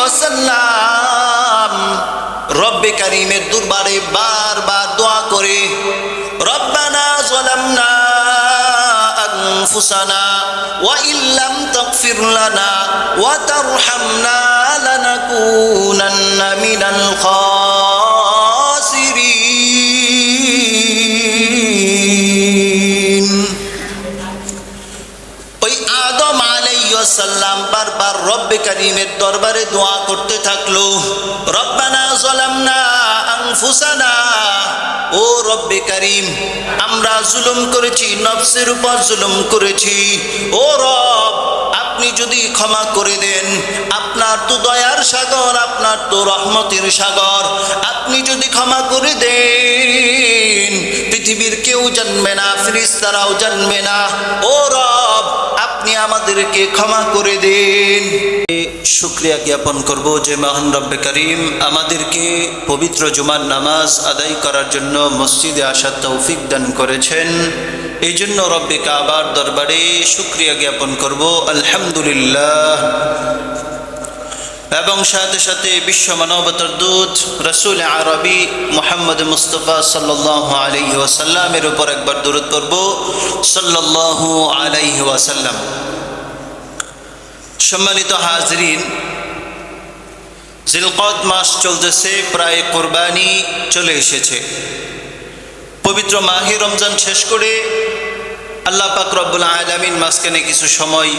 ওয়াসাল্লাম রব্বে কারীমের দরবারে বারবার দোয়া করে, রব্বানা যালামনা আনফুসানা ওয়া ইল্লাম তাগফির লানা ওয়া তারহামনা লানাকুনান্না মিনাল খাসিরিন। ওই আদম আলাইহিস সালাম বারবার রব্বে কারীমের দরবারে দোয়া করতে থাকলো, রব্বানা যালামনা আনফুসানা, ও রব্বে কারীম আমরা জুলুম করেছি, নফসের উপর জুলুম করেছি, ও রব আপনি যদি ক্ষমা করে দেন, আপনার তো দয়ার সাগর, আপনার তো রহমতের সাগর, আপনি যদি ক্ষমা করে দেন পৃথিবীর কেউ জানবে না, ফেরেশতারাও জানবে না, ও রব আপনি আমাদেরকে ক্ষমা করে দেন। শুকরিয়া জ্ঞাপন করব যে মহান রব্বে কারীম আমাদেরকে পবিত্র জুমার নামাজ আদায় করার জন্য মসজিদে আসার তৌফিক দান করেছেন। এই জন্য রব্বে কাবার দরবারে শুকরিয়া জ্ঞাপন করব আলহামদুলিল্লাহ। এবং সাথে সাথে বিশ্ব মানবতার দূত রাসূল আরবি মুহাম্মদ মুস্তাফা সাল্লাল্লাহু আলাইহি ওয়াসাল্লামের উপর একবার দরুদ পড়ব, সাল্লাল্লাহু আলাইহি ওয়াসাল্লাম। সম্মানিত হাজরিন, জিলকদ মাস চলতেছে, প্রায় কুরবানি চলে এসেছে। পবিত্র মাহে রমজান শেষ করে আল্লাহ পাক রব্বুল আলামিন মাঝখানে কিছু সময়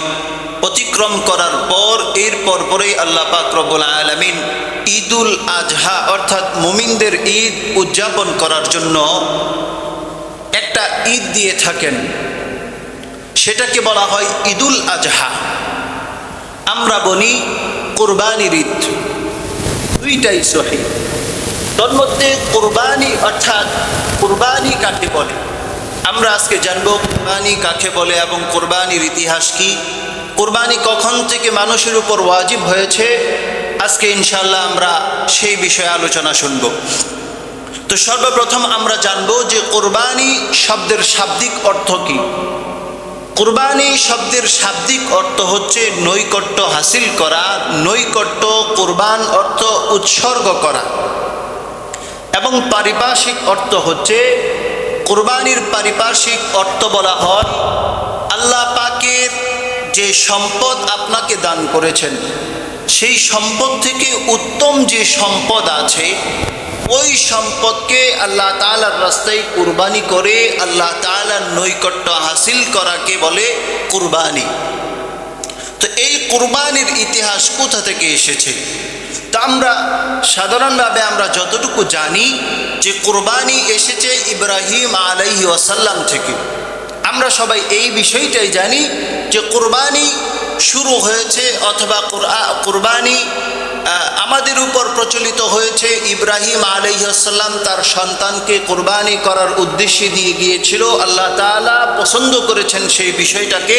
অতিক্রম করার পর এরপর পরেই আল্লাহ পাক রব্বুল আলামিন ঈদুল আজহা অর্থাৎ মুমিনদের ঈদ উদযাপন করার জন্য একটা ঈদ দিয়ে থাকেন, সেটাকে বলা হয় ঈদুল আজহা। আমরা বলি কুরবানির ঈদ, দুইটাই সহিহ। তার মধ্যে কুরবানি অর্থাৎ কুরবানি কাকে বলে আমরা আজকে জানবো, কুরবানি কাকে বলে এবং কুরবানির ইতিহাস কি, কুরবানি কখন থেকে মানুষের উপর ওয়াজিব হয়েছে, আজকে ইনশাআল্লাহ আমরা সেই বিষয়ে আলোচনা শুনব। তো সর্বপ্রথম আমরা জানবো যে কুরবানি শব্দের শাব্দিক অর্থ কি। কুরবানি শব্দের শাব্দিক অর্থ হচ্ছে নৈকট্য হাসিল করা, নৈকট্য, কুরবান অর্থ উৎসর্গ করা, এবং পারিপার্শ্বিক অর্থ হচ্ছে, কুরবানির পারিপার্শ্বিক অর্থ বলা হয় আল্লাহ পাকের যে সম্পদ আপনাকে দান করেছেন, সেই সম্পদ থেকে উত্তম যে সম্পদ আছে ওই সম্পদকে আল্লাহ তাআলার রাস্তায় কুরবানি করে আল্লাহ তাআলার নৈকট্য হাসিল করাকে বলে কুরবানি। তো এই কুরবানির ইতিহাস কোথা থেকে এসেছে? তা আমরা সাধারণভাবে আমরা যতটুকু জানি যে কুরবানি এসেছে ইব্রাহিম আলাইহিস সালাম থেকে। আমরা সবাই এই বিষয়টাই জানি যে কুরবানি শুরু হয়েছে অথবা কুরবানি আমাদের উপর প্রচলিত হয়েছে ইব্রাহিম আলাইহিস সালাম তার সন্তানকে কুরবানি করার উদ্দেশ্যে দিয়ে গিয়েছিল, আল্লাহ তাআলা পছন্দ করেছেন সেই বিষয়টাকে।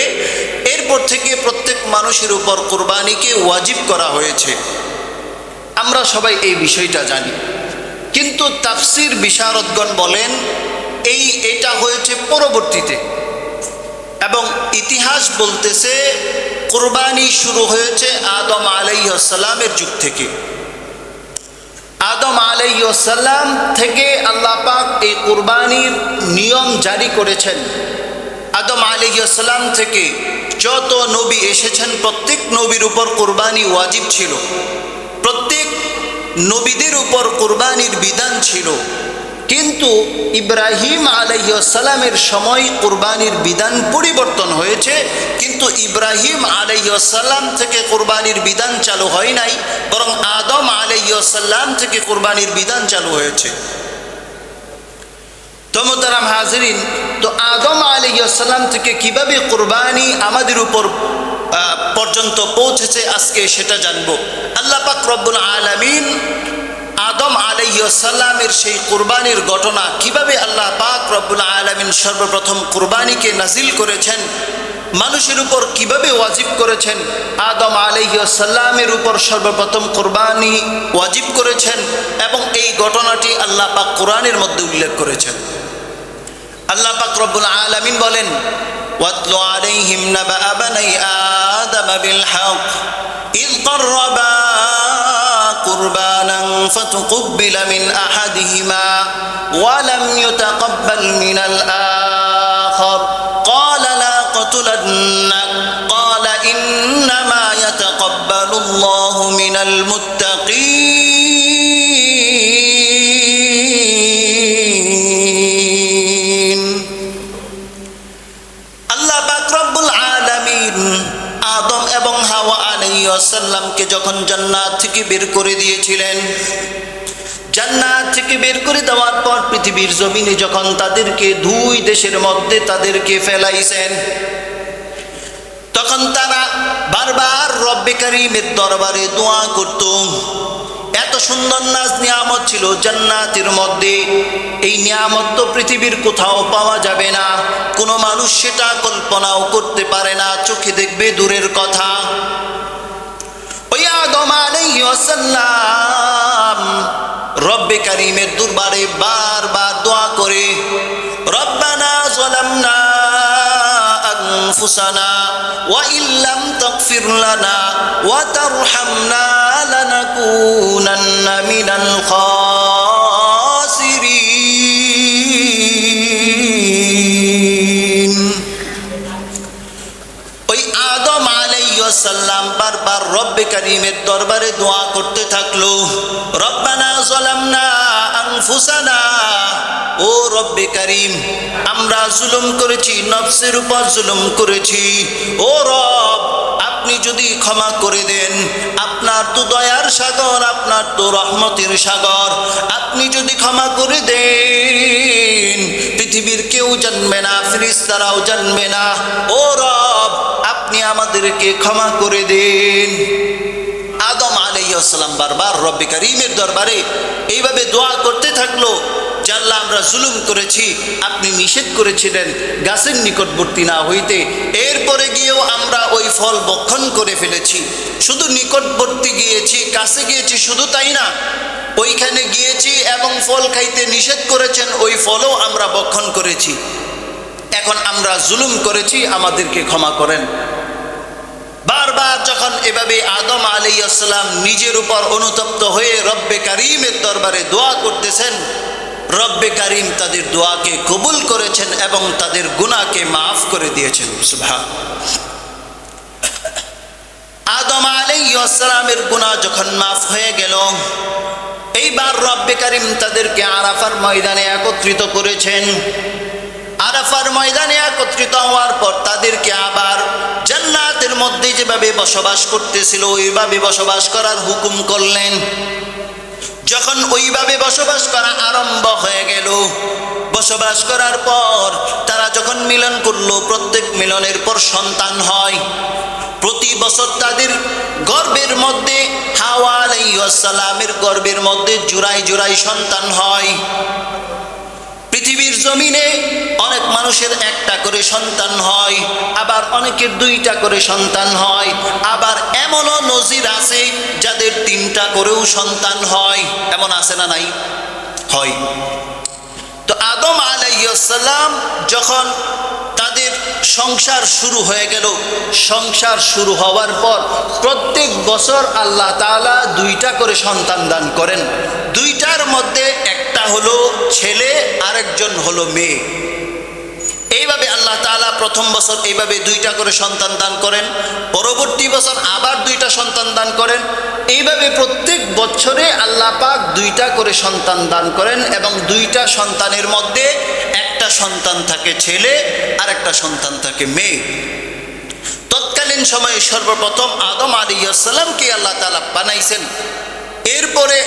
এরপর থেকে প্রত্যেক মানুষের উপর কুরবানিকে ওয়াজিব করা হয়েছে, আমরা সবাই এই বিষয়টা জানি। কিন্তু তাফসীর বিশারদগণ বলেন এটা হয়েছে পরবর্তীতে, এবং ইতিহাস বলতেছে কুরবানি শুরু হয়েছে আদম আলাইহিস সালামের যুগ থেকে। আদম আলাইহিস সালাম থেকে আল্লাহ পাক এই কুরবানির নিয়ম জারি করেছেন। আদম আলাইহিস সালাম থেকে যত নবী এসেছেন প্রত্যেক নবীর উপর কুরবানি ওয়াজিব ছিল, প্রত্যেক নবীদের উপর কুরবানির বিধান ছিল। কিন্তু ইব্রাহিম আলাইহিস সালামের সময় কুরবানির বিধান পরিবর্তন হয়েছে, কিন্তু ইব্রাহিম আলাইহিস সালাম থেকে কুরবানির বিধান চালু হয় নাই, বরং আদম আলাইহিস সালাম থেকে কুরবানির বিধান চালু হয়েছে। তো মোহতারাম হাজরিন, তো আদম আলাইহিস সালাম থেকে কিভাবে কুরবানি আমাদের উপর পর্যন্ত পৌঁছেছে আজকে সেটা জানবো। আল্লাহ পাক রব্বুল আলামিন আদম আলাইহিস সালামের সেই কুরবানির ঘটনা, কিভাবে আল্লাহ পাক রব্বুল আলামিন সর্বপ্রথম কুরবানিকে নাজিল করেছেন, মানুষের উপর কিভাবে ওয়াজিব করেছেন, আদম আলাইহিস সালামের উপর সর্বপ্রথম কুরবানি ওয়াজিব করেছেন, এবং এই ঘটনাটি আল্লাহ পাক কোরআনের মধ্যে উল্লেখ করেছেন। আল্লাহ পাক রব্বুল আলামিন বলেন, ওয়াতলু আলাইহিম নাবা বানি আদম বিল হক ইয ক্বাররাবা فتقبل من أحدهما ولم يتقبل من الآخر قال لأقتلنك قال إنما يتقبل الله من المتقين আল্লাহ পাক রব্বুল আলামিন আদম এবং হাওয়া আলাইহিস সালামকে যখন জান্নাত থেকে বের করে দিয়েছিলেন, জান্নাত থেকে বের করে দেওয়ার পর পৃথিবীর জমিনে যখন তাদেরকে দুই দেশের মধ্যে তাদেরকে ফেলাইছেন, তখন তারা বারবার রব্বে কারীমের দরবারে দোয়া করত। এত সুন্দর নাজ নিয়ামত ছিল জান্নাতের মধ্যে, এই নিয়ামত তো পৃথিবীর কোথাও পাওয়া যাবে না, কোনো মানুষ সেটা কল্পনাও করতে পারে না, চোখে দেখবে দূরের কথা। ওই আদম আলাইহিস সালাম রব্বে কারীমের দরবারে বারবার দোয়া করে, রব্বানা যালামনা আনফুসানা ওয়া ইল্লাম তাগফির লানা ওয়া তারহামনা লানাকুনান্না মিনাল খাসিরিন। ওই আদম আলাইহিস সালাম বারবার রব্বে কারীমের দরবারে দোয়া করতে থাকলো, রব্বানা যালামনা আনফুসানা, ও রব্বে কারীম আমরা জুলুম করেছি, নফসের উপর জুলুম করেছি, ও রব আপনি যদি ক্ষমা করে দেন, আপনার তো দয়ার সাগর, আপনার তো রহমতের সাগর, আপনি যদি ক্ষমা করে দেন পৃথিবীর কেউ জানবে না, ফেরেশতারাও জানবে না, ও রব আপনি আমাদেরকে ক্ষমা করে দেন। আদম আলাইহিস সালাম বারবার রব্বে কারীমের দরবারে এইভাবে দোয়া করতে থাকলো, আল্লাহ আমরা জুলুম করেছি, আপনি নিষেধ করেছিলেন গাছের নিকটবর্তী না হইতে, এরপরে গিয়েও আমরা ওই ফল ভক্ষণ করে ফেলেছি। শুধু নিকটবর্তী গিয়েছি, কাছে গিয়েছি শুধু তাই না, ওইখানে গিয়েছি এবং ফল খাইতে নিষেধ করেছেন, ওই ফলও আমরা ভক্ষণ করেছি। এখন আমরা জুলুম করেছি, আমাদেরকে ক্ষমা করেন। বারবার যখন এভাবে আদম আলাইহিস সালাম নিজের উপর অনুতপ্ত হয়ে রব্বে কারীমের দরবারে দোয়া করতেছেন, রব্বে কারীম তাদের দোয়াকে কবুল করেছেন এবং তাদের গুনাহকে মাফ করে দিয়েছেন। সুবহানাল্লাহ। আদম আলাইহিস সালামের গুনাহ যখন মাফ হয়ে গেল, এইবার রব্বে কারীম তাদেরকে আরাফার ময়দানে একত্রিত করেছেন। আরাফার ময়দানে একত্রিত হওয়ার পর তাদেরকে আবার জান্নাতের মধ্যে যেভাবে বসবাস করতেছিল ওইভাবে বসবাস করার হুকুম করলেন। যখন ওইভাবে বসবাস করা আরম্ভ হয়ে গেল, বসবাস করার পর তারা যখন মিলন করলো, প্রত্যেক মিলনের পর সন্তান হয়। প্রতি বছর তাদের গর্ভের মধ্যে, হাওয়া আলাইহিস সালামের গর্ভের মধ্যে জোড়ায় জোড়ায় সন্তান হয়। পৃথিবীর জমিনে অনেক মানুষের একটা করে সন্তান হয়, আবার অনেকের দুইটা করে সন্তান হয়, আবার এমনও নজির আছে যাদের তিনটা করেও সন্তান হয়। এমন আছে না নাই? হয়। তো আদম আলাইহিস সালাম যখন তাদের সংসার শুরু হয়ে গেল, সংসার শুরু হওয়ার পর প্রত্যেক বছর আল্লাহ তাআলা দুইটা করে সন্তান দান করেন। দুইটার মধ্যে একটা হলো ছেলে, আরেকজন হলো মেয়ে। এইভাবে আল্লাহ তাআলা প্রথম বছর এইভাবে দুইটা করে সন্তান দান করেন, পরবর্তী বছর আবার দুইটা সন্তান দান করেন। এইভাবে প্রত্যেক বছরে আল্লাহ পাক দুইটা করে সন্তান দান করেন এবং দুইটা সন্তানের মধ্যে একটা সন্তান থাকে ছেলে আর একটা সন্তান থাকে মেয়ে। তৎকালীন সময়ে সর্বপ্রথম আদম আলাইহিস সালামকে আল্লাহ তাআলা বানাইছেন। এরপরে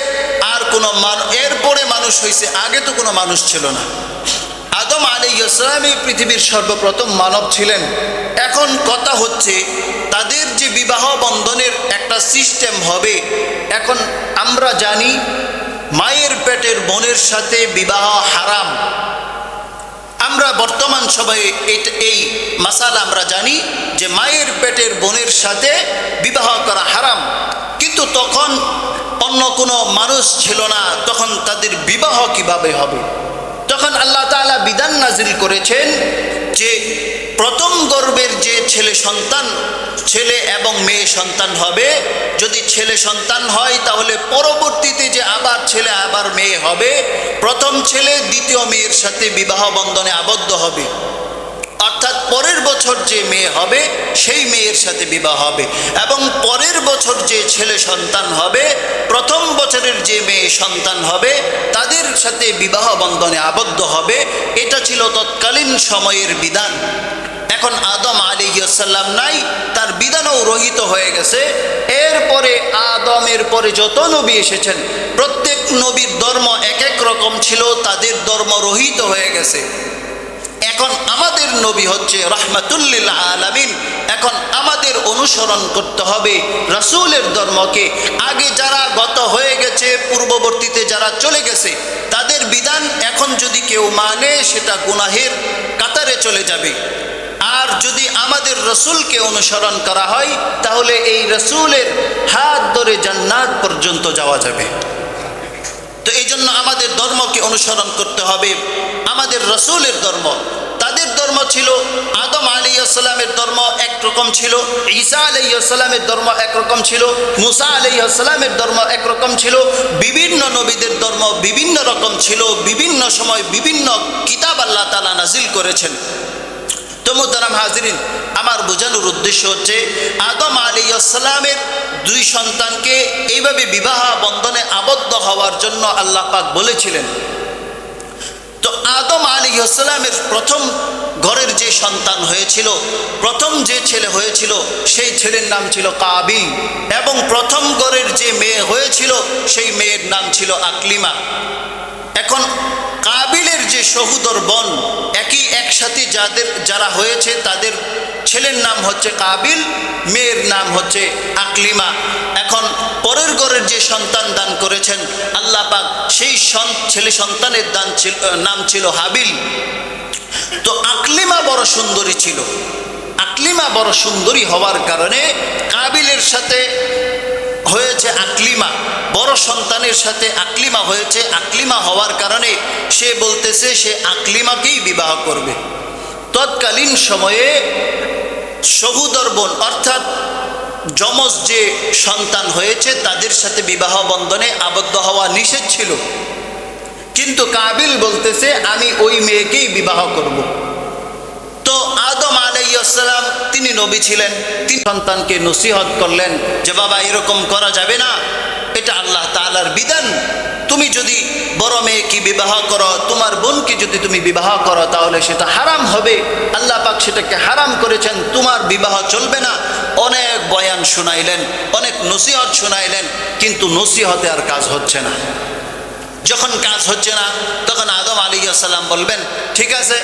আর কোনো এরপরে মানুষ হয়েছে, আগে তো কোনো মানুষ ছিল না। আদম আলাইহিস সালাম এই পৃথিবীর সর্বপ্রথম মানব ছিলেন। এখন কথা হচ্ছে তাদের যে বিবাহ বন্ধনের একটা সিস্টেম হবে, এখন আমরা জানি মায়ের পেটের বোনের সাথে বিবাহ হারাম। আমরা বর্তমান সময়ে এই মাসালা আমরা জানি যে মায়ের পেটের বোনের সাথে বিবাহ করা হারাম, কিন্তু তখন অন্য কোনো মানুষ ছিল না, তখন তাদের বিবাহ কিভাবে হবে? তখন আল্লাহ তাআলা বিধান নাজিল করেছেন যে প্রথম গর্ভের যে ছেলে সন্তান, ছেলে এবং মেয়ে সন্তান হবে, যদি ছেলে সন্তান হয় তাহলে পরবর্তীতে যে আবার ছেলে আবার মেয়ে হবে, প্রথম ছেলে দ্বিতীয় মেয়ের সাথে বিবাহ বন্ধনে আবদ্ধ হবে, অর্থাৎ পরের বছর যে মেয়ে হবে সেই মেয়ের সাথে বিবাহ হবে, এবং পরের বছর যে ছেলে সন্তান হবে প্রথম বছরের যে মেয়ে সন্তান হবে তাদের সাথে বিবাহ বন্ধনে আবদ্ধ হবে। এটা ছিল তৎকালীন সময়ের বিধান। এখন আদম আলাইহিস সালাম নাই, তার বিধানও রহিত হয়ে গেছে। এরপরে আদমের পরে যত নবী এসেছেন প্রত্যেক নবীর ধর্ম এক এক রকম ছিল, তাদের ধর্ম রহিত হয়ে গেছে। এখন আমাদের নবী হচ্ছে রাহমাতুল লিল আলামিন। এখন আমাদের অনুসরণ করতে হবে রাসূলের ধর্মকে। আগে যারা গত হয়ে গেছে, পূর্ববর্তীতে যারা চলে গেছে, তাদের বিধান এখন যদি কেউ মানে সেটা গুনাহের কাতারে চলে যাবে। আর যদি আমাদের রাসূলকে অনুসরণ করা হয় তাহলে এই রাসূলের হাত ধরে জান্নাত পর্যন্ত যাওয়া যাবে। তো এই জন্য আমাদের ধর্মকে অনুসরণ করতে হবে, আমাদের রাসূলের ধর্ম। তাদের ধর্ম ছিল, আদম আলাইহিস সালামের ধর্ম একরকম ছিল, ঈসা আলাইহিস সালামের ধর্ম একরকম ছিল, মুসা আলাইহিস সালামের ধর্ম একরকম ছিল, বিভিন্ন নবীদের ধর্ম বিভিন্ন রকম ছিল, বিভিন্ন সময় বিভিন্ন কিতাব আল্লাহ তাআলা নাজিল করেছেন। তো মুহতারাম হাজিরিন, আমার বোঝানোর উদ্দেশ্য হচ্ছে আদম আলাইহিস সালামের দুই সন্তানকে এইভাবে বিবাহ বন্ধনে আবদ্ধ হওয়ার জন্য আল্লাহ পাক বলেছিলেন। তো আদম আলাইহিস সালামের প্রথম ঘরের যে সন্তান হয়েছিল, প্রথম যে ছেলে হয়েছিল সেই ছেলের নাম ছিল কাবিল, এবং প্রথম ঘরের যে মেয়ে হয়েছিল সেই মেয়ের নাম ছিল আকলিমা। এখন কাবিলের যে সহোদর বোন একসাথে যারা হয়েছে তাদের ছেলের নাম হচ্ছে কাবিল, মেয়ের নাম হচ্ছে আকলিমা। এখন পরের ঘরের যে সন্তান দান করেছেন আল্লাহ পাক, সেই ছেলে সন্তানের নাম ছিল হাবিল। তো আকলিমা বড় সুন্দরী ছিল। আকলিমা বড় সুন্দরী হওয়ার কারণে কাবিলের সাথে হয়েছে আকলিমা, বড় সন্তানের সাথে আকলিমা হয়েছে। আকলিমা হওয়ার কারণে সে বলতেছে সে আকলিমাকেই বিবাহ করবে। তৎকালীন সময়ে সহোদর বোন অর্থাৎ যমজ যে সন্তান হয়েছে তাদের সাথে বিবাহ বন্ধনে আবদ্ধ হওয়া নিষেধ ছিল, কিন্তু কাবিল বলতেছে আমি ওই মেয়েকেই বিবাহ করব। তো আদম আলাইহিস সালাম তিনি নবী ছিলেন, তিনি সন্তানকে নসিহত করলেন যে বাবা এরকম করা যাবে না, এটা আল্লাহ তাআলার বিধান। তুমি যদি বড় মেয়েকে বিবাহ করো, তোমার বোনকে যদি তুমি বিবাহ করো তাহলে সেটা হারাম হবে, আল্লাহ পাক সেটাকে হারাম করেছেন, তোমার বিবাহ চলবে না। অনেক বয়ান শুনাইলেন, অনেক নসিহত শুনাইলেন, কিন্তু নসিহতে আর কাজ হচ্ছে না। যখন কাজ হচ্ছে না তখন আদম আলাইহিস সালাম বলবেন ঠিক আছে,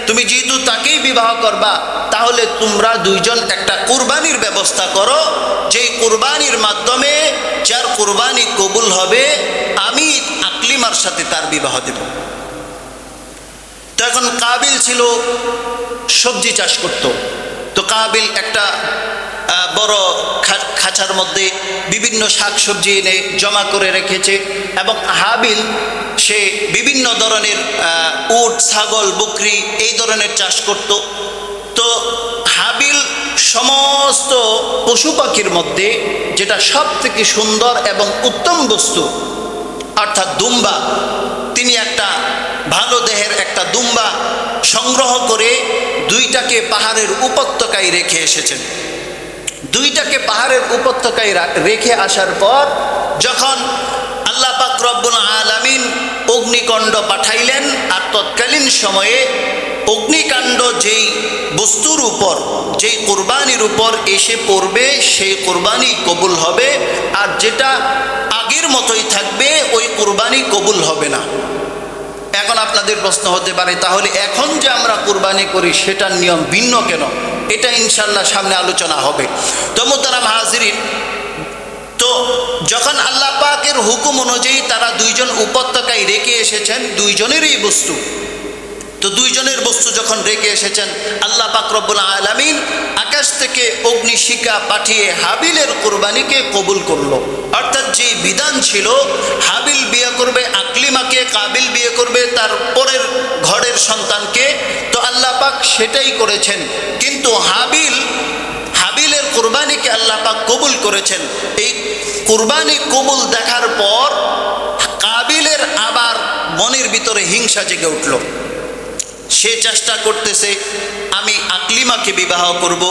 তুমি যেহেতু তাকেই বিবাহ করবা তাহলে তোমরা দুইজন একটা কুরবানির ব্যবস্থা করো, যেই কুরবানির মাধ্যমে যার কুরবানি কবুল হবে আমি আকলিমার সাথে তার বিবাহ দেব। তো এখন কাবিল ছিল সবজি চাষ করত। তো কাবিল একটা বড় খাঁচার মধ্যে বিভিন্ন শাকসবজি এনে জমা করে রেখেছে, এবং হাবিল সে বিভিন্ন ধরনের উট, ছাগল, বকরি এই ধরনের চাষ করত। তো হাবিল সমস্ত পশু পাখির মধ্যে যেটা সব থেকে সুন্দর এবং উত্তম বস্তু অর্থাৎ দুম্বা, তিনি একটা ভালো দেহের একটা দুম্বা সংগ্রহ করে দুইটাকে পাহাড়ের উপত্যকায় রেখে এসেছেন। দুইটাকে পাহাড়ের উপত্যকায় রেখে আসার পর যখন আল্লাহ পাক রব্বুল আলামিন অগ্নিকাণ্ড পাঠাইলেন, আর তৎকালীন সময়ে অগ্নিকাণ্ড যেই বস্তুর উপর, যেই কুরবানির উপর এসে পড়বে সেই কুরবানি কবুল হবে, আর যেটা আগের মতোই থাকবে ওই কুরবানি কবুল হবে না। এখন আপনাদের প্রশ্ন হতে পারে তাহলে এখন যে আমরা কুরবানি করি সেটার নিয়ম ভিন্ন কেন? এটা ইনশাল্লাহ সামনে আলোচনা হবে। তো মুহতারাম হাজিরিন, তো যখন আল্লাহ পাকের হুকুম অনুযায়ী তারা দুইজন উপত্যকায় রেখে এসেছেন, দুইজনেরই বস্তু, তো দুইজনের বস্তু যখন রেখে এসেছেন আল্লাহ পাক রব্বুল আলামিন আকাশ থেকে অগ্নিশিখা পাঠিয়ে হাবিলের কুরবানিকে কবুল করলো। অর্থাৎ যে বিধান ছিল হাবিল বিয়ে করবে আকলিমাকে কাবিল বিয়ে করবে, তার পরের ঘরের সন্তানকে, তো আল্লাহ পাক সেটাই করেছেন। কিন্তু হাবিলের কুরবানিকে আল্লাহ পাক কবুল করেছেন। এই কুরবানি কবুল দেখার পর কাবিলের আবার মনের ভিতরে হিংসা জেগে উঠল। সে চেষ্টা করতেছে আমি আকলিমাকে বিবাহ করব,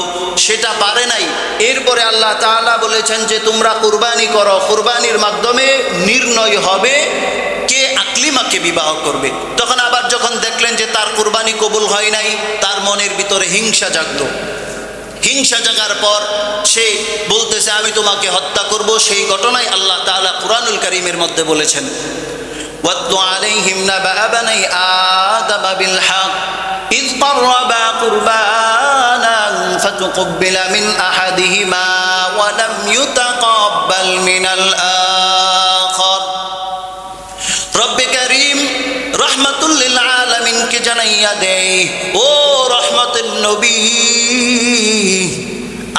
সেটা পারে নাই। এরপরে আল্লাহ তাআলা বলেছেন যে তোমরা কুরবানি করো, কুরবানির মাধ্যমে নির্ণয় হবে কে আকলিমাকে বিবাহ করবে। তখন আবার যখন দেখলেন যে তার কুরবানি কবুল হয় নাই, তার মনের ভিতরে হিংসা জাগলো। হিংসা জাগার পর সে বলতেছে আমি তোমাকে হত্যা করব। সেই ঘটনায় আল্লাহ তাআলা কুরআনুল কারীমের মধ্যে বলেছেন, ওয়াতলু আলাইহিম নাবা বানি আদম বিল হক ইয ক্বাররাবা কুরবানান ফাতুকব্বিলা মিন আহাদিহিমা ওয়া লাম ইউতাকাব্বাল মিনাল আখার। রব্বে কারীম রহমাতুল লিল আলামিনকে জানাইয়া দেয়, ও রহমতের নবী,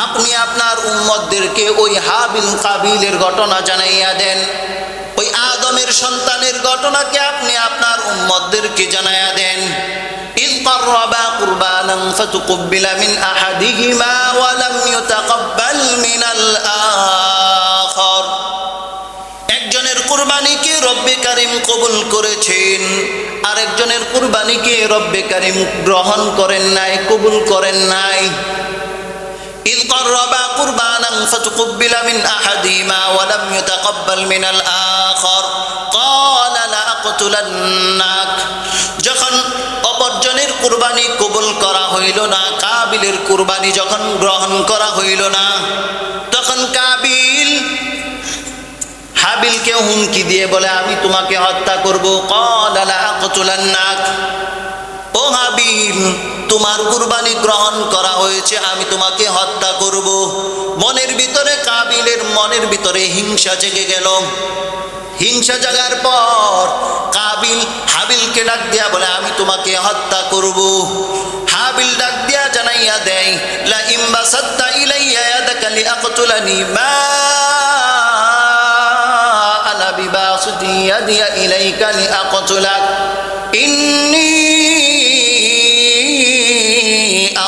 আপনি আপনার উম্মতদেরকে ওই হাবিল কাবিলের ঘটনা জানাইয়া দেন। ওই আদমের সন্তানের ঘটনাকে আপনি আপনার উম্মতদেরকে জানাইয়া দেন। ইয ক্বাররাবা কুরবানান ফাতুকব্বিলা মিন আহাদিহিমা ওয়া লাম ইউতাকাব্বাল মিনাল আখার। একজনের কুরবানিকে রব্বে কারীম কবুল করেছেন, আরেকজনের কুরবানিকে রব্বে কারীম গ্রহণ করেন নাই, কবুল করেন নাই। إذ قربا قربانا فتقبل من أحدهما ولم يتقبل من الآخر قال لأقتلنك। যখন অপরজনের কুরবানি কবুল করা হইল না, কাবিলের কুরবানি যখন গ্রহণ করা হইল না, তখন কাবিল হাবিলকে হুমকি দিয়ে বলে আমি তোমাকে হত্যা করব। قال لأقتلنك, ও হাবিল তোমার কুরবানি গ্রহণ করা হয়েছে, আমি তোমাকে হত্যা করব। মনের ভিতরে কাবিলের মনের ভিতরে হিংসা জেগে গেল। হিংসা জাগার পর কাবিল হাবিলকে ডাক দিয়া বলে আমি তোমাকে হত্যা করব। হাবিল ডাক দিয়া জানাইয়া দেয়, লা ইম বাসাত্তা ইলাইয়া ইয়াদাকা লিআকতুলানি মা আনা বিবাসিতি ইয়াদিয়া ইলাইকা লিআকতুলাক ইন্নী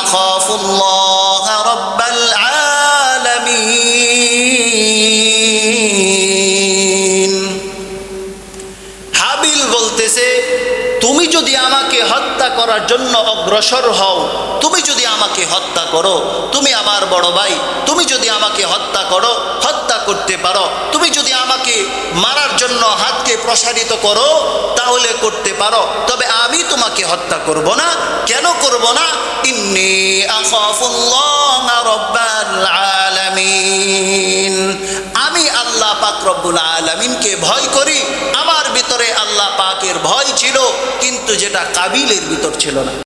আখাফুল্লাহ রাব্বাল আলামিন। হাবিল বলতেছে তুমি যদি আমাকে হত্যা করার জন্য অগ্রসর হও, তুমি যদি আমাকে হত্যা করো, তুমি আমার বড় ভাই, তুমি যদি আমাকে হত্যা করো, হত্যা করতে পারো, তুমি যদি আমাকে মারার জন্য হাতকে প্রসারিত করো তাহলে করতে পারো, তবে আমি তোমাকে হত্যা করব না। কেন করব না? ইন্নী আখাফুল্লাহ রাব্বাল আলামিন, আমি আল্লাহ পাক রব্বুল আলামিনকে ভয় করি। আমার ভিতরে আল্লাহ পাকের ভয় ছিল, কিন্তু যেটা কাবিলের ভিতর ছিল না।